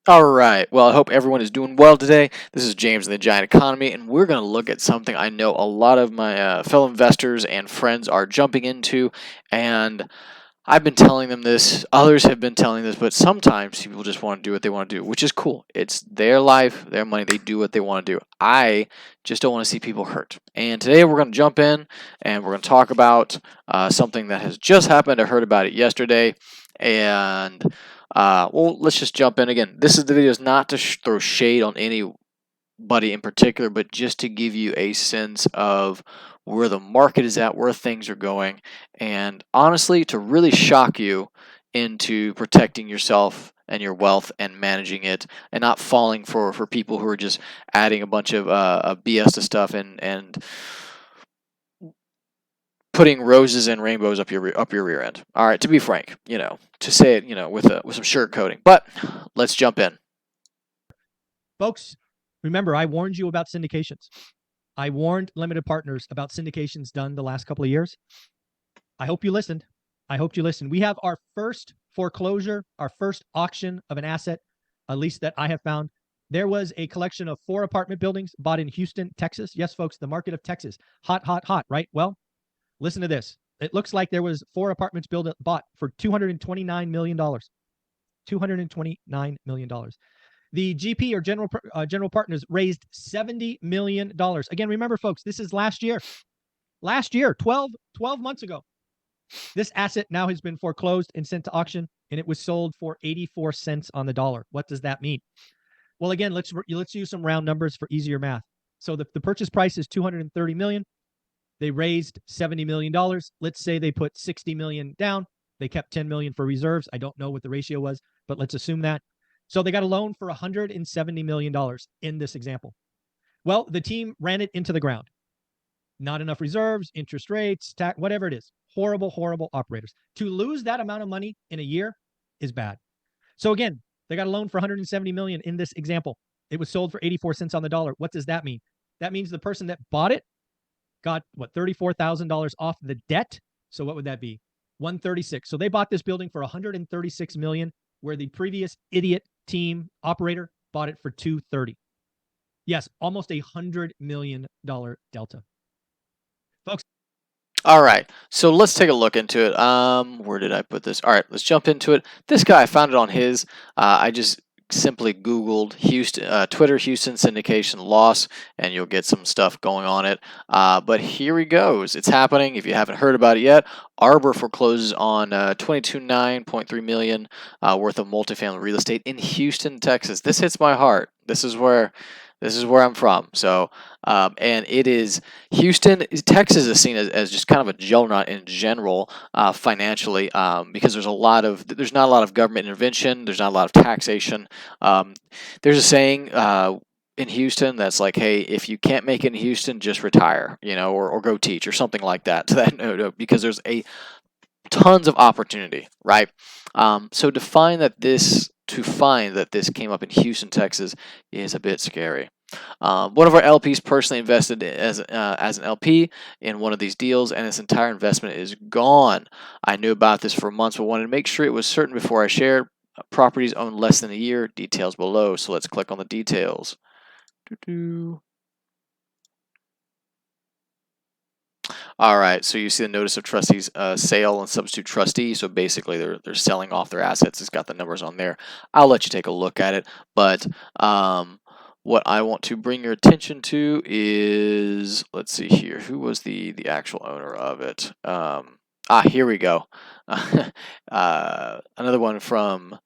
All right. Well, I hope everyone is doing well today. This is James in the Giant Economy, and we're going to look at something I know a lot of my fellow investors and friends are jumping into. And I've been telling them this, others have been telling this, but sometimes people just want to do what they want to do, which is cool. It's their life, their money, they do what they want to do. I just don't want to see people hurt. And today we're going to jump in and we're going to talk about something that has just happened. I heard about it yesterday. And well, let's just jump in again. This is the video is not to throw shade on anybody in particular, but just to give you a sense of where the market is at, where things are going, and honestly, to really shock you into protecting yourself and your wealth and managing it, and not falling for people who are just adding a bunch of BS to stuff and putting roses and rainbows up your rear end. All right, to be frank, to say it, with some sugar coating. But let's jump in. Folks, remember, I warned you about syndications. I warned limited partners about syndications done the last couple of years. I hope you listened. I hope you listened. We have our first foreclosure, our first auction of an asset, at least that I have found. There was a collection of 4 apartment buildings bought in Houston, Texas. Yes, folks, the market of Texas. Hot, hot, hot, right? Well, listen to this. It looks like there was 4 apartments bought for $229 million. $229 million. The GP or general partners raised $70 million. Again, remember, folks, this is last year. Last year, 12 months ago. This asset now has been foreclosed and sent to auction, and it was sold for 84 cents on the dollar. What does that mean? Well, again, let's use some round numbers for easier math. So the purchase price is $230 million. They raised $70 million. Let's say they put $60 million down. They kept $10 million for reserves. I don't know what the ratio was, but let's assume that. So they got a loan for $170 million in this example. Well, the team ran it into the ground. Not enough reserves, interest rates, tax, whatever it is. Horrible, horrible operators. To lose that amount of money in a year is bad. So again, they got a loan for $170 million in this example. It was sold for 84 cents on the dollar. What does that mean? That means the person that bought it got $34,000 off the debt. So what would that be? 136. So they bought this building for 136 million, where the previous idiot team operator bought it for 230. Yes, almost $100 million delta. Folks. All right, so let's take a look into it. Where did I put this? All right, let's jump into it. This guy, I found it on his. I just simply Googled Houston, Twitter Houston syndication loss, and you'll get some stuff going on it. But here he goes. It's happening. If you haven't heard about it yet, Arbor forecloses on $229.3 million worth of multifamily real estate in Houston, Texas. This hits my heart. This is where I'm from. So, and it is Houston, Texas is seen as just kind of a juggernaut in general, financially, because there's not a lot of government intervention. There's not a lot of taxation. There's a saying in Houston that's like, hey, if you can't make it in Houston, just retire, or go teach or something like that. To that note, because there's tons of opportunity, right? So to find that this came up in Houston, Texas, is a bit scary. One of our LPs personally invested as an LP in one of these deals, and his entire investment is gone. I knew about this for months, but wanted to make sure it was certain before I shared. Properties owned less than a year. Details below. So let's click on the details. All right, so you see the notice of trustees sale and substitute trustee. So basically, they're selling off their assets. It's got the numbers on there. I'll let you take a look at it. But what I want to bring your attention to is, let's see here, who was the actual owner of it? Here we go. Another one from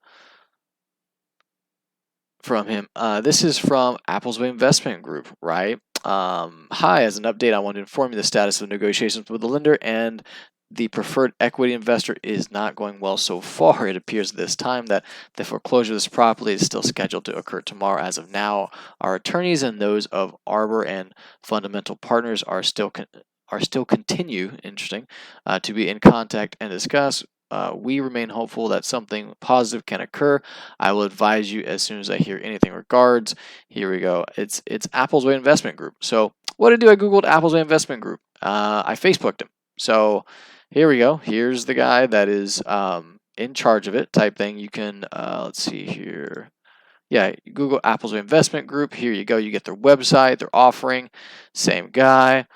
him. This is from Applesway Investment Group, right? Hi, as an update, I want to inform you the status of negotiations with the lender and the preferred equity investor is not going well so far. It appears at this time that the foreclosure of this property is still scheduled to occur tomorrow. As of now, our attorneys and those of Arbor and Fundamental Partners are still continue to be in contact and discuss. We remain hopeful that something positive can occur. I will advise you as soon as I hear anything regards. Here we go. It's Applesway Investment Group. So what did I do? I Googled Applesway Investment Group. I Facebooked him. So here we go. Here's the guy that is in charge of it type thing. You can, let's see here. Yeah, Google Apple's Investment Group. Here you go. You get their website, their offering. Same guy.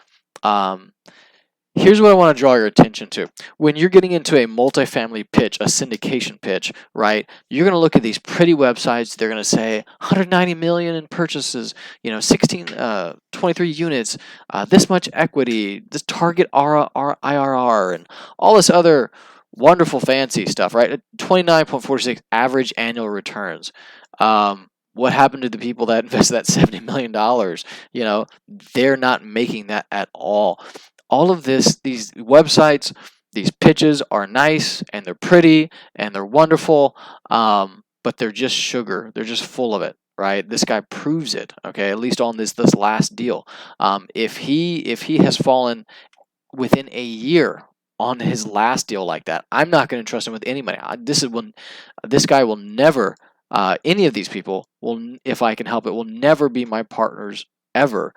Here's what I want to draw your attention to. When you're getting into a multifamily pitch, a syndication pitch, right? You're going to look at these pretty websites. They're going to say 190 million in purchases, 23 units, this much equity, this target IRR, and all this other wonderful fancy stuff, right? 29.46 average annual returns. What happened to the people that invested that $70 million? They're not making that at all. All of these websites, these pitches are nice and they're pretty and they're wonderful, but they're just sugar. They're just full of it, right? This guy proves it. Okay, at least on this last deal. If he has fallen within a year on his last deal like that, I'm not going to trust him with any money. This guy will never. Any of these people will, if I can help it, will never be my partners ever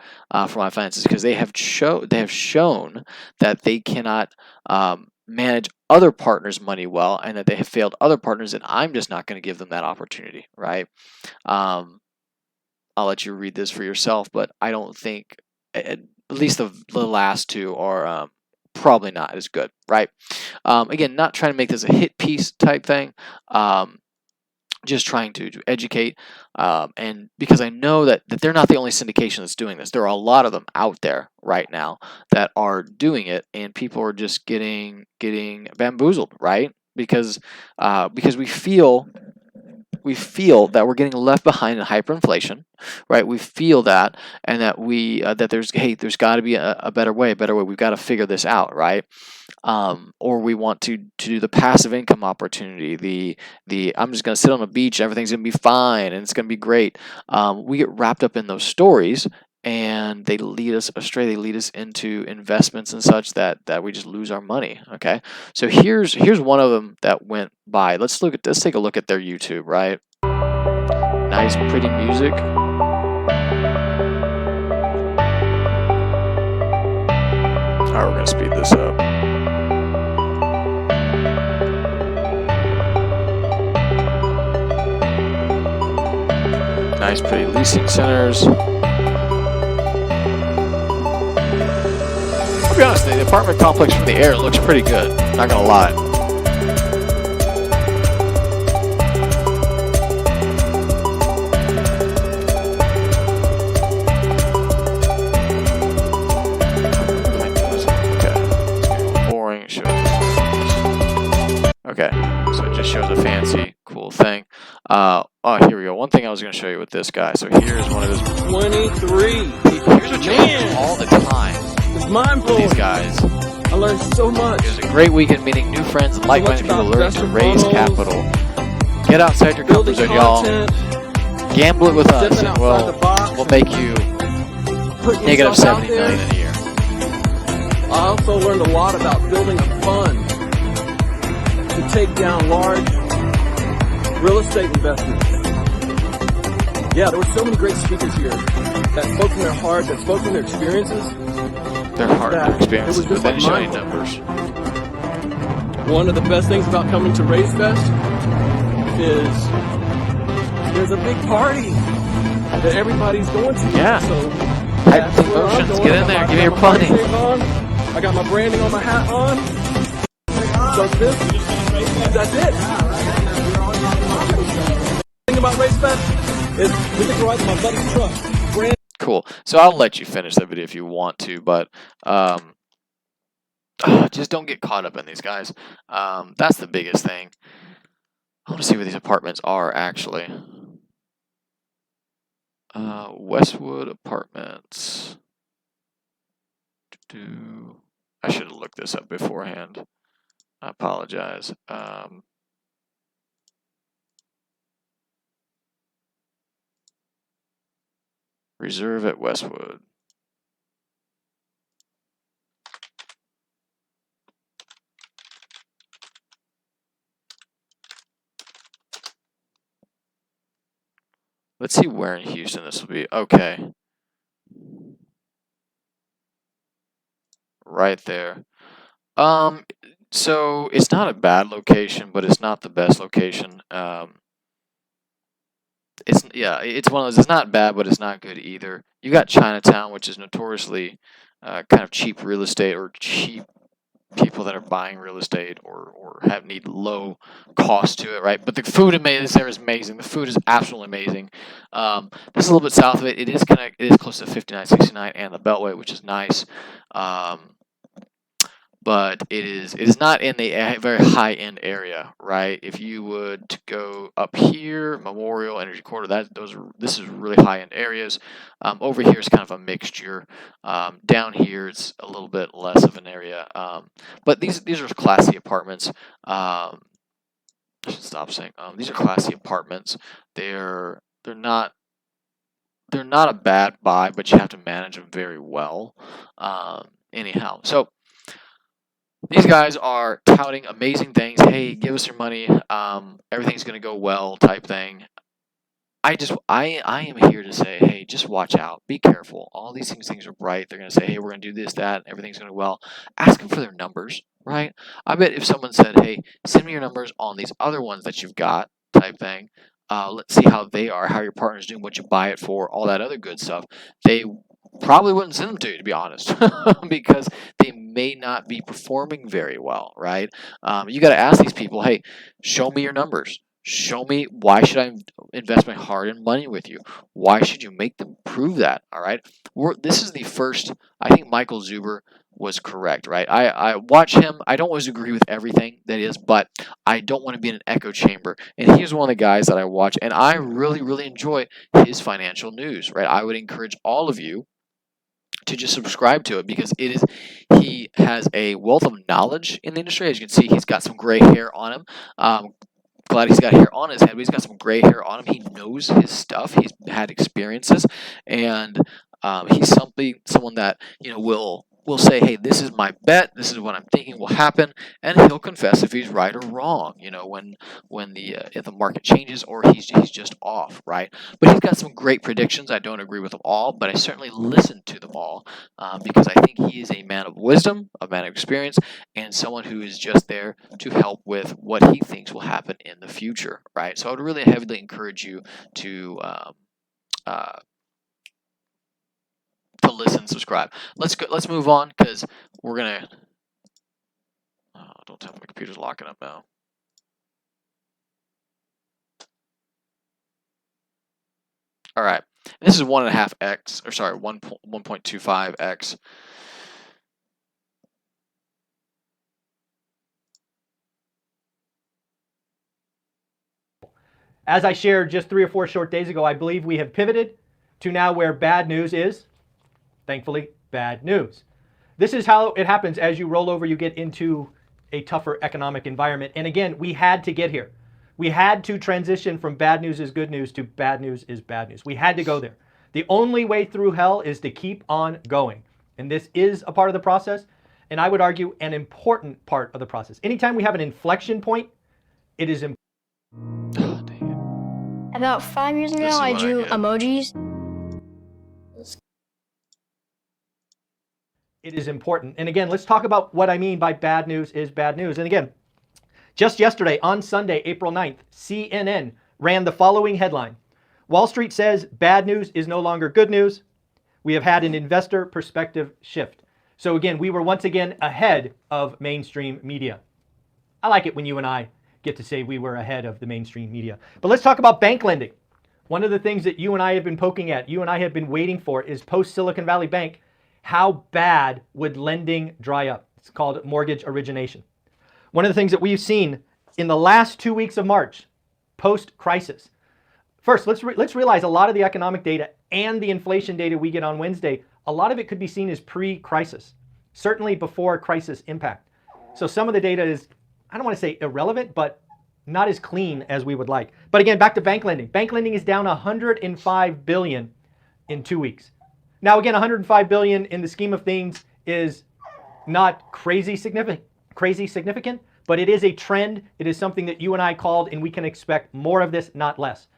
for my finances, because they have shown that they cannot manage other partners' money well, and that they have failed other partners, and I'm just not going to give them that opportunity, right? I'll let you read this for yourself, but I don't think, at least the last two are probably not as good, right? Again, not trying to make this a hit piece type thing. Just trying to educate, and because I know that they're not the only syndication that's doing this. There are a lot of them out there right now that are doing it, and people are just getting bamboozled, right? Because we feel that we're getting left behind in hyperinflation, right? We feel that, and that there's got to be a better way. We've got to figure this out, right? Or we want to do the passive income opportunity, the I'm just going to sit on a beach and everything's going to be fine and it's going to be great. We get wrapped up in those stories, and they lead us astray. They lead us into investments and such that we just lose our money. Okay, so here's one of them that went by. Let's take a look at their YouTube. Right, nice, pretty music. All right, we're gonna speed this up. Nice, pretty leasing centers. To be honest, the apartment complex from the air looks pretty good. Not gonna lie. Boring. Okay, so it just shows a fancy, cool thing. Oh, here we go. One thing I was going to show you with this guy. So here's one of his 23. Here's what you do all the time. It's mind-blowing. These guys. I learned so much. It was a great weekend meeting new friends and like-minded people learning to raise capital. Get outside your comfort zone, y'all. Gamble it with us, and we'll make you negative $70 million in a year. I also learned a lot about building a fund to take down large real estate investments. Yeah, there were so many great speakers here that spoke from their heart, that spoke from their experiences. Their heart, their experiences, but then show you numbers. One of the best things about coming to Raise Fest is there's a big party that everybody's going to. Yeah. So Hype emotions. Get in there. Give me your money. I got my branding on my hat on. So that's it. The thing about Raise Fest is we get to ride my buddy's truck. Cool. So I'll let you finish the video if you want to, but just don't get caught up in these guys. That's the biggest thing. I want to see where these apartments are actually. Westwood Apartments. I should have looked this up beforehand. I apologize. Reserve at Westwood. Let's see where in Houston this will be. Okay. Right there. So it's not a bad location, but it's not the best location. it's one of those. It's not bad, but it's not good either. You got Chinatown, which is notoriously kind of cheap real estate, or cheap people that are buying real estate, or need low cost to it, right? But the food there is amazing. The food is absolutely amazing. This is a little bit south of it. It is close to 59, 69 and the Beltway, which is nice. But it is not in the very high end area, right? If you would to go up here, Memorial, Energy Corridor, this is really high end areas. Over here is kind of a mixture. Down here it's a little bit less of an area. But these are classy apartments. I should stop saying these are classy apartments. They're not a bad buy, but you have to manage them very well. Anyhow, so these guys are touting amazing things. Hey, give us your money. Everything's gonna go well, type thing. I am here to say, hey, just watch out. Be careful. All these things are bright. They're gonna say, hey, we're gonna do this, that. Everything's gonna go well. Ask them for their numbers, right? I bet if someone said, hey, send me your numbers on these other ones that you've got, type thing. Let's see how they are, how your partner's doing, what you buy it for, all that other good stuff. They probably wouldn't send them to you, to be honest, because they may not be performing very well, right? You got to ask these people, hey, show me your numbers. Show me, why should I invest my hard-earned money with you? Why should you make them prove that? All right. This is the first. I think Michael Zuber was correct, right? I watch him. I don't always agree with everything that is, but I don't want to be in an echo chamber. And he's one of the guys that I watch, and I really, really enjoy his financial news, right? I would encourage all of you to just subscribe to it, because he has a wealth of knowledge in the industry. As you can see, he's got some gray hair on him. Glad he's got hair on his head, but he's got some gray hair on him. He knows his stuff. He's had experiences, and he's someone that will say, hey, this is my bet, this is what I'm thinking will happen, and he'll confess if he's right or wrong, when if the market changes or he's just off, right? But he's got some great predictions. I don't agree with them all, but I certainly listen to them all, because I think he is a man of wisdom, a man of experience, and someone who is just there to help with what he thinks will happen in the future, right? So I would really heavily encourage you to listen, subscribe. Let's move on, because we're gonna don't tell me my computer's locking up now. All right, this is 1.5x, or sorry, 1.25x. As I shared just 3 or 4 short days ago, I believe we have pivoted to now where bad news is, thankfully, bad news. This is how it happens. As you roll over, you get into a tougher economic environment. And again, we had to get here. We had to transition from bad news is good news to bad news is bad news. We had to go there. The only way through hell is to keep on going. And this is a part of the process, and I would argue an important part of the process. Anytime we have an inflection point, it is important. Oh, dang it. About 5 years ago, I drew emojis. It is important. And again, let's talk about what I mean by bad news is bad news. And again, just yesterday, on Sunday, April 9th, CNN ran the following headline. Wall Street says bad news is no longer good news. We have had an investor perspective shift. So again, we were once again ahead of mainstream media. I like it when you and I get to say we were ahead of the mainstream media. But let's talk about bank lending. One of the things that you and I have been poking at, you and I have been waiting for, is post-Silicon Valley Bank. How bad would lending dry up? It's called mortgage origination. One of the things that we've seen in the last 2 weeks of March, post-crisis. First, let's realize a lot of the economic data and the inflation data we get on Wednesday, a lot of it could be seen as pre-crisis, certainly before crisis impact. So some of the data is, I don't want to say irrelevant, but not as clean as we would like. But again, back to bank lending. Bank lending is down $105 billion in 2 weeks. Now, again, $105 billion in the scheme of things is not crazy significant, but it is a trend. It is something that you and I called, and we can expect more of this, not less.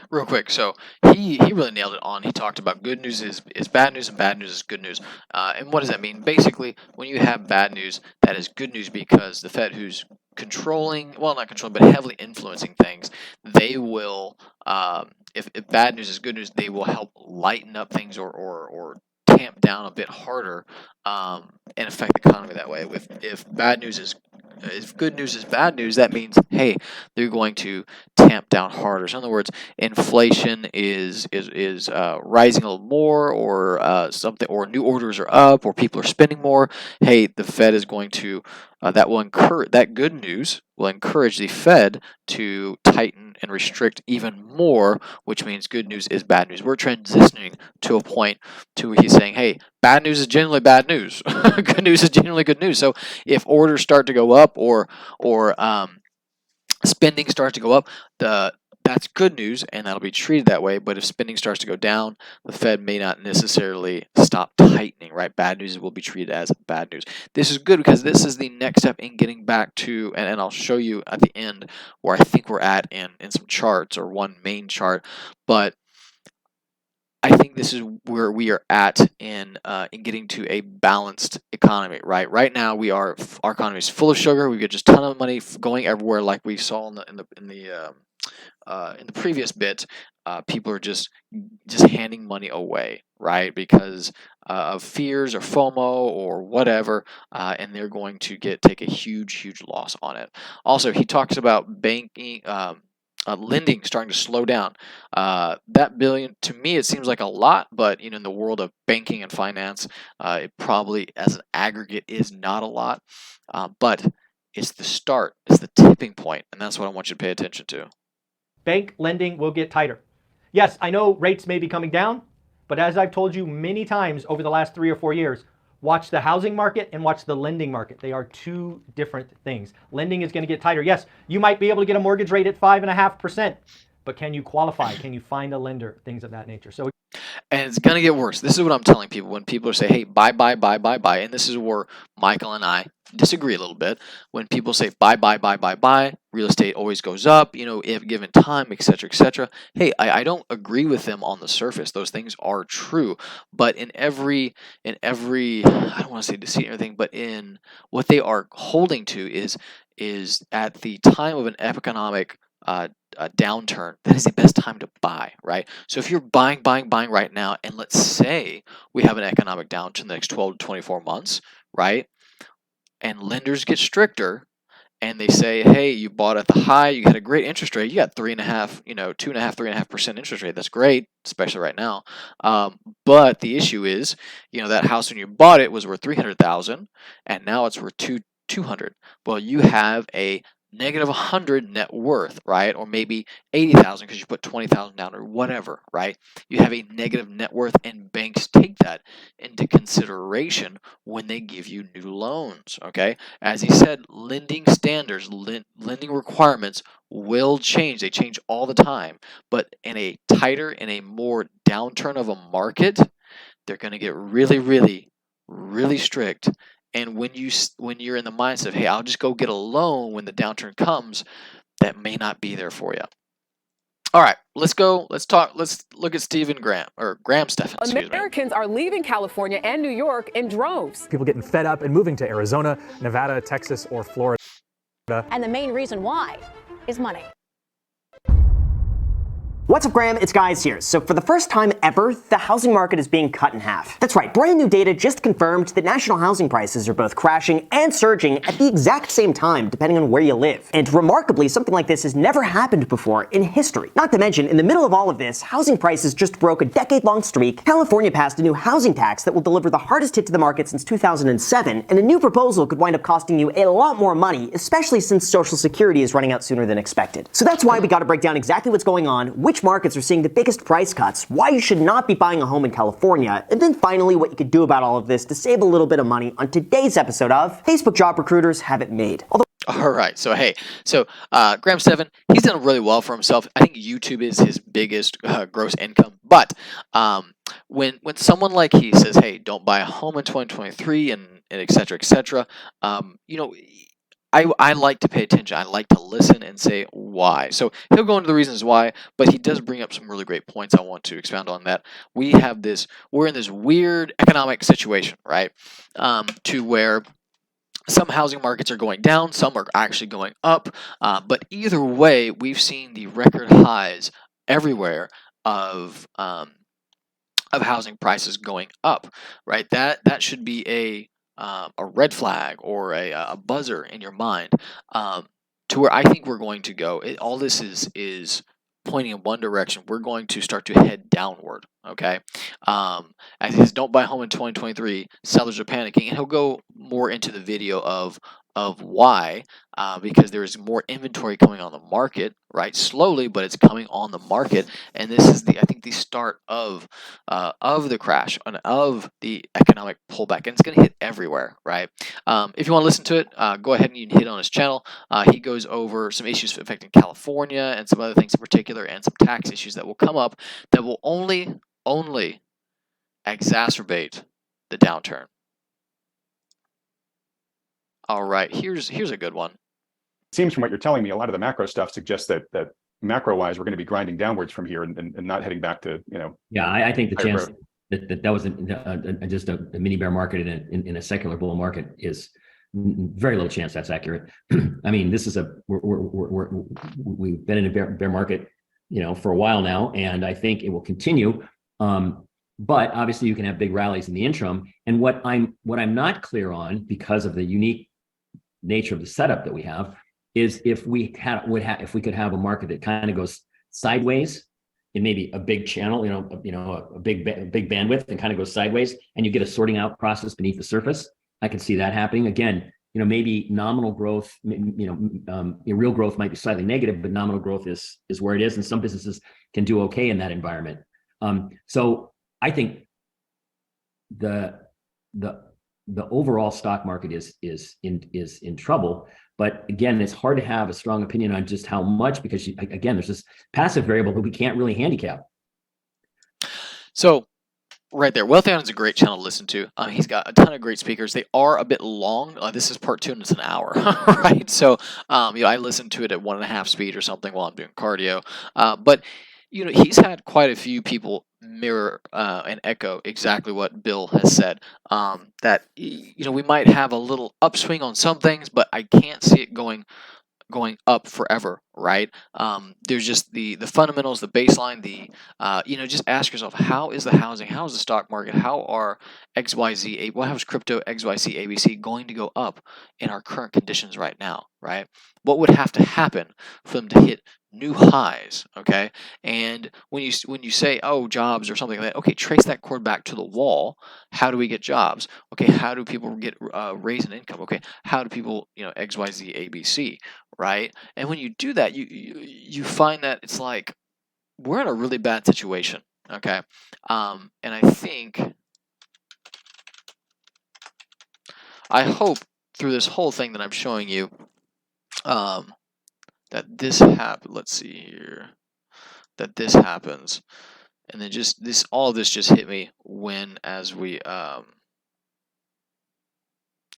Real quick, so he really nailed it on. He talked about good news is bad news and bad news is good news. And what does that mean? Basically, when you have bad news, that is good news, because the Fed, who's controlling, well, not controlling, but heavily influencing things, they will, if bad news is good news, they will help lighten up things or tamp down a bit harder and affect the economy that way. If good news is bad news, that means, hey, they're going to tamp down harder. So in other words, inflation is rising a little more, or something, or new orders are up, or people are spending more. Hey, the Fed is going to that good news will encourage the Fed to tighten and restrict even more, which means good news is bad news. We're transitioning to a point to where he's saying, hey, bad news is generally bad news. Good news is generally good news. So if orders start to go up, or spending starts to go up, that's good news, and that'll be treated that way. But if spending starts to go down, the Fed may not necessarily stop tightening, right? Bad news will be treated as bad news. This is good because this is the next step in getting back to, and I'll show you at the end where I think we're at in some charts, or one main chart. But I think this is where we are at in getting to a balanced economy, right? Right now, our economy is full of sugar. We get just a ton of money going everywhere, like we saw in the previous bit. People are just handing money away, right? Because of fears or FOMO or whatever, and they're going to take a huge loss on it. Also, he talks about banking. Lending starting to slow down. That billion, to me, it seems like a lot, but in the world of banking and finance, it probably, as an aggregate, is not a lot. But it's the start, it's the tipping point, and that's what I want you to pay attention to. Bank lending will get tighter. Yes, I know rates may be coming down, but as I've told you many times over the last 3 or 4 years, watch the housing market and watch the lending market. They are two different things. Lending is going to get tighter. Yes, you might be able to get a mortgage rate at 5.5%, but can you qualify? Can you find a lender? Things of that nature. So, and it's going to get worse. This is what I'm telling people when people say, hey, buy, and this is where Michael and I disagree a little bit. When people say buy, real estate always goes up, if given time, etc. Hey, I don't agree with them on the surface. Those things are true, but in every I don't want to say deceit or anything, but in what they are holding to is at the time of an economic downturn, that is the best time to buy, right? So if you're buying right now, and let's say we have an economic downturn in the next 12 to 24 months, right? And lenders get stricter, and they say, hey, you bought at the high, you had a great interest rate, you got 3.5%, 3.5% interest rate. That's great, especially right now. But the issue is, that house when you bought it was worth $300,000, and now it's worth $200,000. Well, you have a negative 100 net worth, right? Or maybe 80,000 because you put 20,000 down, or whatever, right? You have a negative net worth, and banks take that into consideration when they give you new loans, okay? As he said, lending standards, lending requirements will change. They change all the time. But in a more downturn of a market, they're going to get really strict. And when you're in the mindset of, hey, I'll just go get a loan when the downturn comes, that may not be there for you. All right, let's look at Graham Stephan. Americans are leaving California and New York in droves. People getting fed up and moving to Arizona, Nevada, Texas, or Florida. And the main reason why is money. What's up, Graham? It's Guys here. So for the first time ever, the housing market is being cut in half. That's right, brand new data just confirmed that national housing prices are both crashing and surging at the exact same time, depending on where you live. And remarkably, something like this has never happened before in history. Not to mention, in the middle of all of this, housing prices just broke a decade-long streak. California passed a new housing tax that will deliver the hardest hit to the market since 2007, and a new proposal could wind up costing you a lot more money, especially since Social Security is running out sooner than expected. So that's why we gotta break down exactly what's going on, which markets are seeing the biggest price cuts, why you should not be buying a home in California, and then finally what you could do about all of this to save a little bit of money on today's episode of Facebook Job Recruiters Have It Made. All right, so Graham Stephan, he's done really well for himself. I think YouTube is his biggest gross income. But when someone like he says, hey, don't buy a home in 2023 and et cetera, I like to pay attention. I like to listen and say why. So he'll go into the reasons why, but he does bring up some really great points. I want to expound on that. We're in this weird economic situation, right? To where Some housing markets are going down, some are actually going up, but either way, we've seen the record highs everywhere of housing prices going up, right? That should be a red flag or a buzzer in your mind, to where I think we're going to go. All this is pointing in one direction. We're going to start to head downward. Okay, as he says, don't buy a home in 2023. Sellers are panicking, and he'll go more into the video of why, because there is more inventory coming on the market, right? Slowly, but it's coming on the market, and this is I think the start of the crash and of the economic pullback, and it's going to hit everywhere, right? If you want to listen to it, go ahead and you can hit on his channel. He goes over some issues affecting California and some other things in particular, and some tax issues that will come up that will only exacerbate the downturn. All right, here's a good one. It seems from what you're telling me, a lot of the macro stuff suggests that macro-wise, we're going to be grinding downwards from here and not heading back to, you know. Yeah, I think the chance growth. that was just a mini bear market in a secular bull market is very low chance that's accurate. I mean, this is we've been in a bear market, you know, for a while now, and I think it will continue. But obviously, you can have big rallies in the interim. And what I'm not clear on, because of the unique nature of the setup that we have, is if we could have a market that kind of goes sideways in maybe a big channel, a big bandwidth, and kind of goes sideways, and you get a sorting out process beneath the surface. I can see that happening again. Maybe nominal growth, real growth might be slightly negative, but nominal growth is where it is, and some businesses can do okay in that environment. So I think the overall stock market is in trouble. But again, it's hard to have a strong opinion on just how much, because again, there's this passive variable that we can't really handicap. So right there, Wealthy Island is a great channel to listen to. He's got a ton of great speakers. They are a bit long. This is part 2 and it's an hour, right? So I listen to it at 1.5 speed or something while I'm doing cardio. But he's had quite a few people mirror and echo exactly what Bill has said, that we might have a little upswing on some things, but I can't see it going up forever, right? There's just the fundamentals, the baseline, just ask yourself, how is the housing, how is the stock market, how are XYZ, how is crypto, XYZ, ABC going to go up in our current conditions right now, right? What would have to happen for them to hit new highs, okay? And when you say, oh, jobs or something like that, okay, trace that cord back to the wall. How do we get jobs? Okay, how do people get raise in income? Okay, how do people, XYZ, ABC, right? And when you do that, you find that it's like we're in a really bad situation, okay? And I hope through this whole thing that I'm showing you, that this happens. Let's see here. That this happens, and then all of this just hit me as we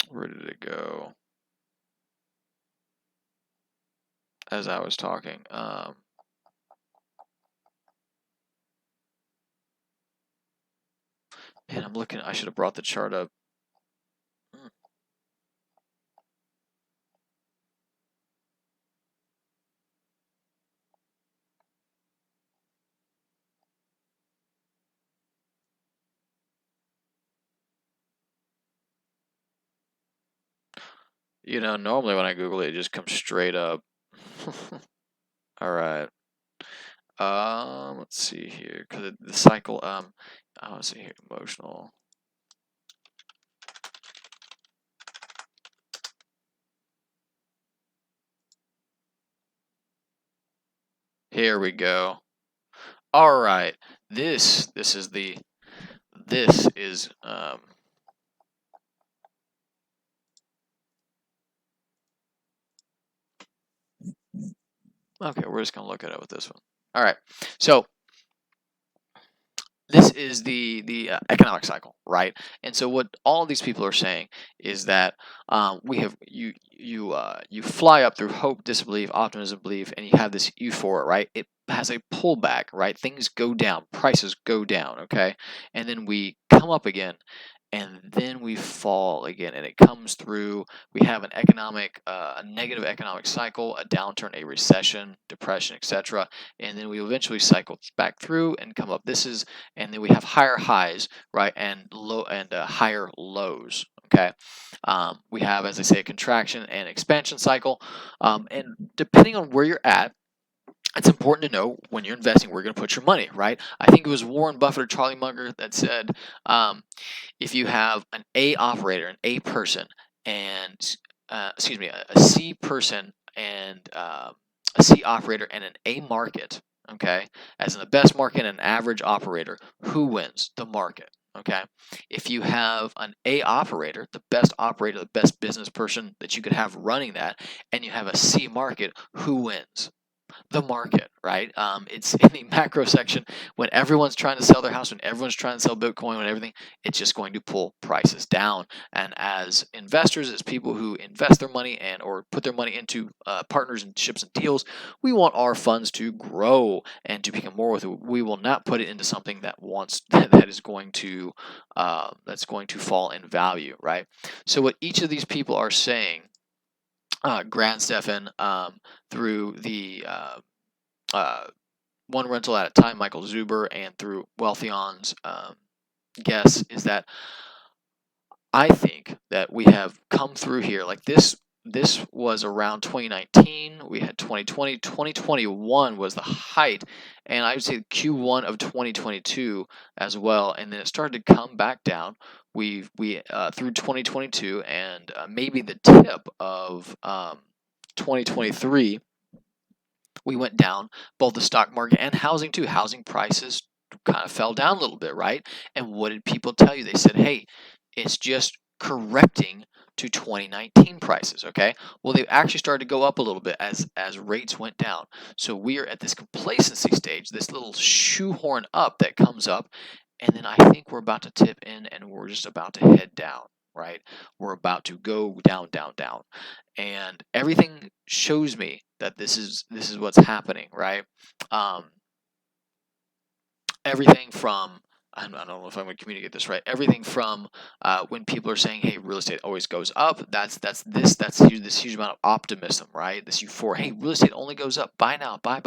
where did it go? As I was talking, man, I'm looking. I should have brought the chart up. Normally when I Google it, it just comes straight up. All right. Let's see here, because the cycle. Let's see here, emotional. Here we go. All right. This is okay, we're just going to look at it with this one. All right, so this is the economic cycle, right? And so what all of these people are saying is that we have you fly up through hope, disbelief, optimism, belief, and you have this euphoria, right? It has a pullback, right? Things go down, prices go down, okay? And then we come up again, and then we fall again, and it comes through. We have a negative economic cycle, a downturn, a recession, depression, etc., and then we eventually cycle back through and come up. And then we have higher highs, right, and higher lows. Okay, we have, as I say, a contraction and expansion cycle, and depending on where you're at, it's important to know when you're investing where you're going to put your money, right? I think it was Warren Buffett or Charlie Munger that said, if you have an A operator, an A person, and a C person and a C operator and an A market, okay, as in the best market and an average operator, who wins? The market. Okay, if you have an A operator, the best business person that you could have running that, and you have a C market, who wins? The market, right? It's in the macro section. When everyone's trying to sell their house, when everyone's trying to sell Bitcoin, when everything, it's just going to pull prices down. And as investors, as people who invest their money or put their money into partnerships and deals, we want our funds to grow and to become more with it. We will not put it into something that is going to fall in value, right? So what each of these people are saying, Grant Stephan, through the One Rental at a Time, Michael Zuber, and through Wealthion's guess, is that I think that we have come through here. Like this was around 2019. We had 2020. 2021 was the height, and I would say Q1 of 2022 as well. And then it started to come back down. We through 2022 and maybe the tip of 2023, we went down, both the stock market and housing too. Housing prices kind of fell down a little bit, right? And what did people tell you? They said, hey, it's just correcting to 2019 prices, okay? Well, they actually started to go up a little bit as rates went down. So we are at this complacency stage, this little shoehorn up that comes up, and then I think we're about to tip in and we're just about to head down, right? We're about to go down, down, down. And everything shows me that this is what's happening, right? Everything from, I don't know if I'm going to communicate this right. Everything from when people are saying, "Hey, real estate always goes up." That's this huge amount of optimism, right? This euphoria. Hey, real estate only goes up. Buy now. Buy.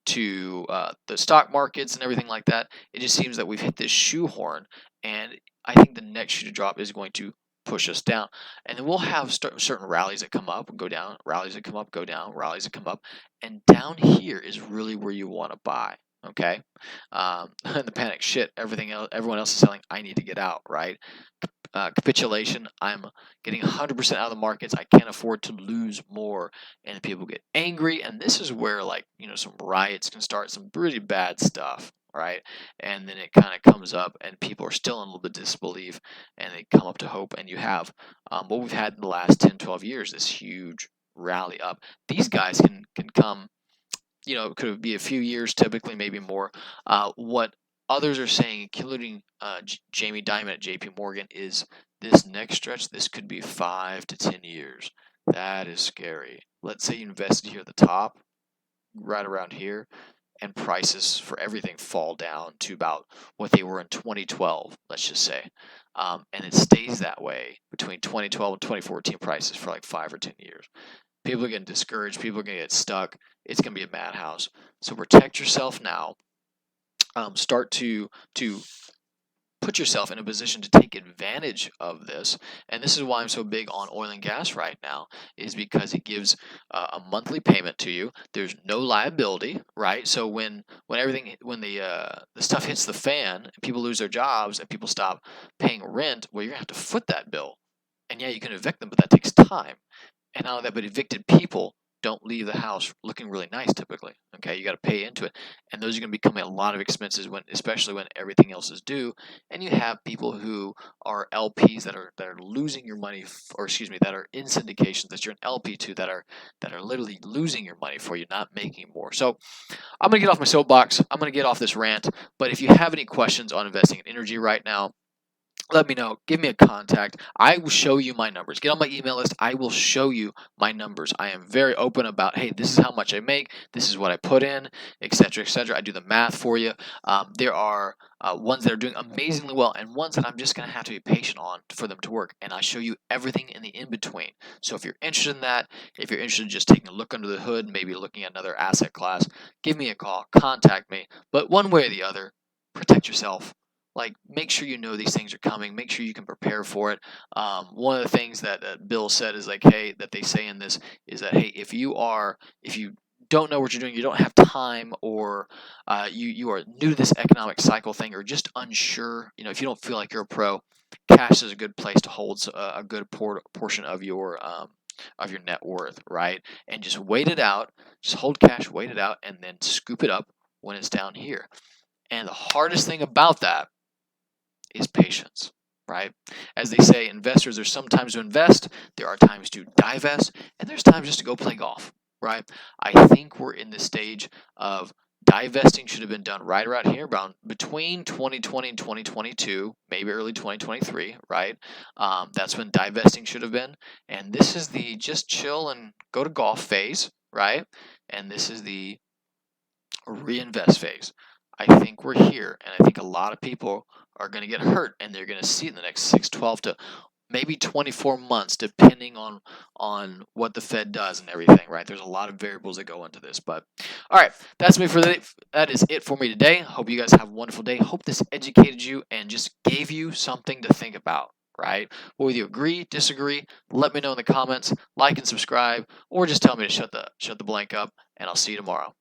To the stock markets and everything like that. It just seems that we've hit this shoehorn, and I think the next shoe to drop is going to push us down, and then we'll have certain rallies that come up and go down, rallies that come up, go down, rallies that come up, and down here is really where you want to buy. Okay, the panic, shit, everyone else is selling, I need to get out, right? Capitulation, I'm getting 100% out of the markets, I can't afford to lose more, and people get angry, and this is where, like, some riots can start, some pretty bad stuff, right? And then it kind of comes up, and people are still in a little bit of disbelief, and they come up to hope, and you have what we've had in the last 10, 12 years, this huge rally up. These guys can come, it could be a few years, typically, maybe more. What others are saying, including Jamie Dimon at JP Morgan, is this next stretch, this could be 5 to 10 years. That is scary. Let's say you invested here at the top, right around here, and prices for everything fall down to about what they were in 2012, let's just say. And it stays that way between 2012 and 2014 prices for like 5 or 10 years. People are getting discouraged. People are going to get stuck. It's going to be a madhouse. So protect yourself now. Start to put yourself in a position to take advantage of this. And this is why I'm so big on oil and gas right now, is because it gives a monthly payment to you. There's no liability, right? So when the stuff hits the fan and people lose their jobs and people stop paying rent, well, you're going to have to foot that bill. And yeah, you can evict them, but that takes time. And not only that, but evicted people don't leave the house looking really nice typically. Okay, you got to pay into it, and those are going to become a lot of expenses especially when everything else is due. And you have people who are LPs that are losing your money, that are in syndications that you're an LP to, that are literally losing your money for you, not making more. So I'm going to get off my soapbox. I'm going to get off this rant. But if you have any questions on investing in energy right now, let me know. Give me a contact. I will show you my numbers. Get on my email list. I will show you my numbers. I am very open about, hey, this is how much I make. This is what I put in, etc., etc. I do the math for you. There are ones that are doing amazingly well, and ones that I'm just going to have to be patient on for them to work. And I show you everything in the in-between. So if you're interested in that, if you're interested in just taking a look under the hood, maybe looking at another asset class, give me a call, contact me. But one way or the other, protect yourself. Like, make sure you know these things are coming. Make sure you can prepare for it. One of the things that Bill said is like, hey, that they say in this is that, hey, if you don't know what you're doing, you don't have time, or you are new to this economic cycle thing, or just unsure, if you don't feel like you're a pro, cash is a good place to hold a good portion of your net worth, right? And just wait it out, just hold cash, wait it out, and then scoop it up when it's down here. And the hardest thing about that is patience, right? As they say, investors, there's some times to invest, there are times to divest, and there's times just to go play golf, right? I think we're in the stage of divesting should have been done right around here, around between 2020 and 2022, maybe early 2023, right? That's when divesting should have been. And this is the just chill and go to golf phase, right? And this is the reinvest phase. I think we're here, and I think a lot of people are going to get hurt, and they're going to see it in the next 6, 12 to maybe 24 months, depending on what the Fed does and everything, right? There's a lot of variables that go into this, but all right, that is it for me today. Hope you guys have a wonderful day. Hope this educated you and just gave you something to think about, right? Whether you agree, disagree, let me know in the comments, like and subscribe, or just tell me to shut the blank up, and I'll see you tomorrow.